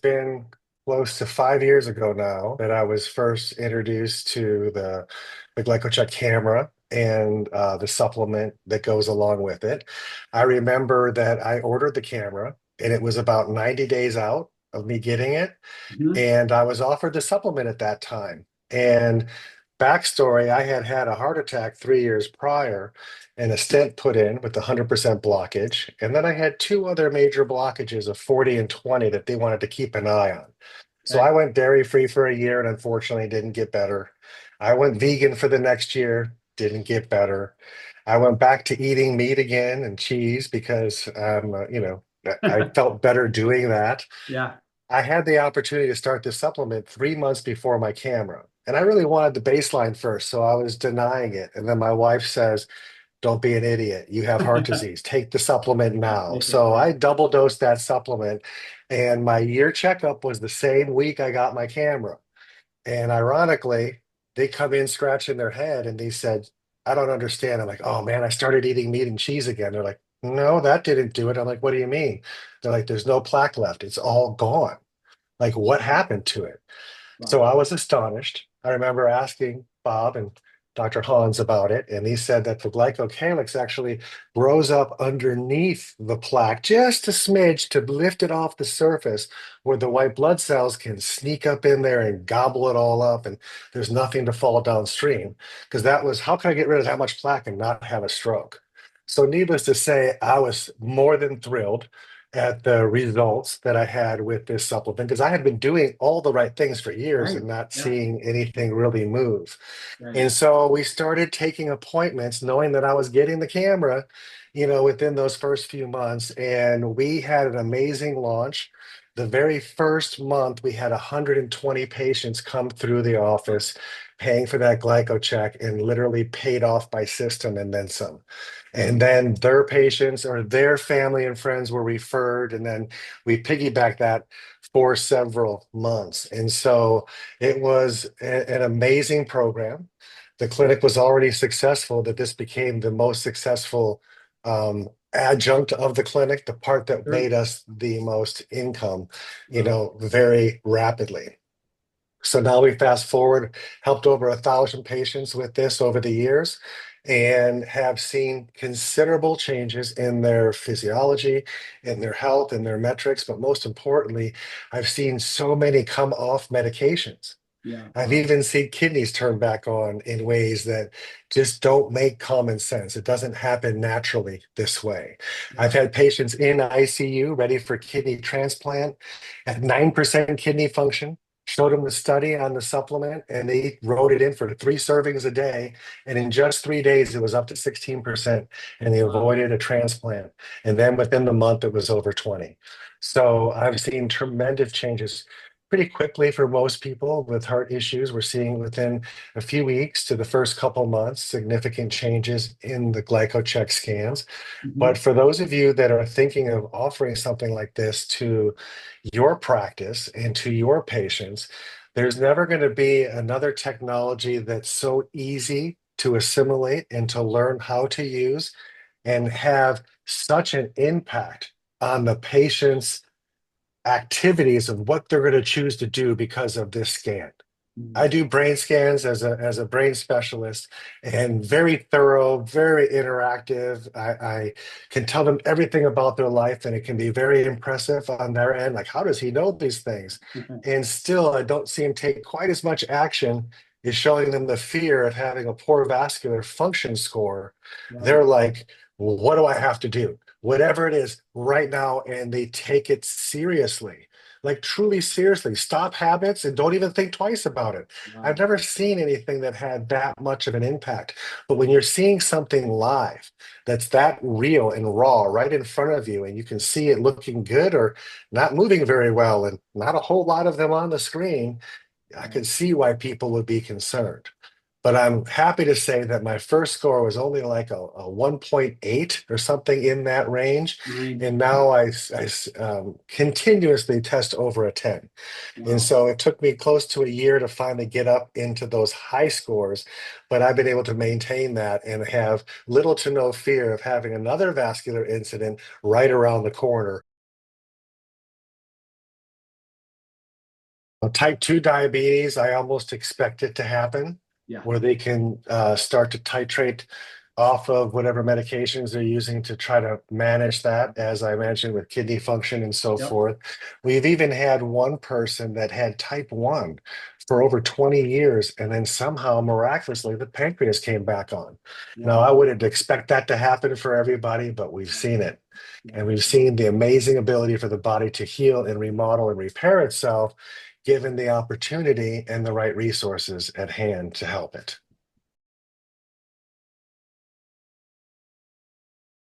been close to 5 years ago now that I was first introduced to the glycocheck camera and the supplement that goes along with it. I remember that I ordered the camera and it was about 90 days out of me getting it. Mhm. And I was offered the supplement at that time. And backstory, I had had a heart attack 3 years prior and a stent put in with 100% blockage. And then I had two other major blockages of 40 and 20 that they wanted to keep an eye on. So Okay. I went dairy free for a year and unfortunately didn't get better. I went vegan for the next year, didn't get better. I went back to eating meat again and cheese because, I felt better doing that. Yeah. I had the opportunity to start this supplement 3 months before my camera. And I really wanted the baseline first, so I was denying it. And then my wife says, don't be an idiot. You have heart disease. Take the supplement Yeah. now. Take it. So Yeah. I double dosed that supplement. And my year checkup was the same week I got my camera. And ironically, they come in scratching their head and they said, I don't understand. I'm like, oh man, I started eating meat and cheese again. They're like, no, that didn't do it. I'm like, what do you mean? They're like, there's no plaque left. It's all gone. Like, what Wow. happened to it? So Wow. I was astonished. I remember asking Bob and Dr. Hans about it, and he said that the glycocalyx actually grows up underneath the plaque just a smidge to lift it off the surface where the white blood cells can sneak up in there and gobble it all up, and there's nothing to fall downstream. Because that was, how can I get rid of that much plaque and not have a stroke? So, needless to say, I was more than thrilled at the results that I had with this supplement because I had been doing all the right things for years Right. and not Yeah. seeing anything really move. Right. And so we started taking appointments knowing that I was getting the camera, within those first few months. And we had an amazing launch. The very first month, we had 120 patients come through the office paying for that glyco check and literally paid off by system and then some. And then their patients or their family and friends were referred. And then we piggybacked that for several months. And so it was an amazing program. The clinic was already successful, that this became the most successful adjunct of the clinic, the part that Sure. made us the most income, Wow. very rapidly. So now we fast forward, helped over 1,000 patients with this over the years and have seen considerable changes in their physiology, in their health, in their metrics. But most importantly, I've seen so many come off medications. Yeah. I've Wow. even seen kidneys turn back on in ways that just don't make common sense. It doesn't happen naturally this way. I've Yeah. had patients in ICU ready for kidney transplant at 9% kidney function, showed them the study on the supplement, and they wrote it in for 3 servings a day. And in just 3 days, it was up to 16%, and they Wow. avoided a transplant. And then within the month, it was over 20. So I've seen tremendous changes pretty quickly for most people with heart issues. We're seeing within a few weeks to the first couple months significant changes in the glycocheck scans. Mhm. But for those of you that are thinking of offering something like this to your practice and to your patients, there's never going to be another technology that's so easy to assimilate and to learn how to use and have such an impact on the patient's activities of what they're going to choose to do because of this scan. I Mm. do brain scans as a brain specialist and very thorough, very interactive. I can tell them everything about their life and it can be very impressive on their end. Like, how does he know these things? And still, I don't see him take quite as much action as showing them the fear of having a poor vascular function score. Right. They're like, well, what do I have to do? Whatever it is right now. And they take it seriously, like truly seriously. Stop habits and don't even think twice about it. I've Wow. never seen anything that had that much of an impact. But when you're seeing something live that's that real and raw right in front of you, and you can see it looking good or not moving very well, and not a whole lot of them on the screen, I Right. could see why people would be concerned. But I'm happy to say that my first score was only like a 1.8 or something in that range. Right. And now I continuously test over a 10. And Wow. so it took me close to a year to finally get up into those high scores, but I've been able to maintain that and have little to no fear of having another vascular incident right around the corner Well, type 2 diabetes, I almost expect it to happen Yeah. where they can start to titrate off of whatever medications they're using to try to manage that, as I mentioned, with kidney function and so Yep. forth. We've even had one person that had type 1 for over 20 years, and then somehow miraculously the pancreas came back on. Now, I Wow. wouldn't expect that to happen for everybody, but we've seen it. Yeah. And we've seen the amazing ability for the body to heal and remodel and repair itself, given the opportunity and the right resources at hand to help it.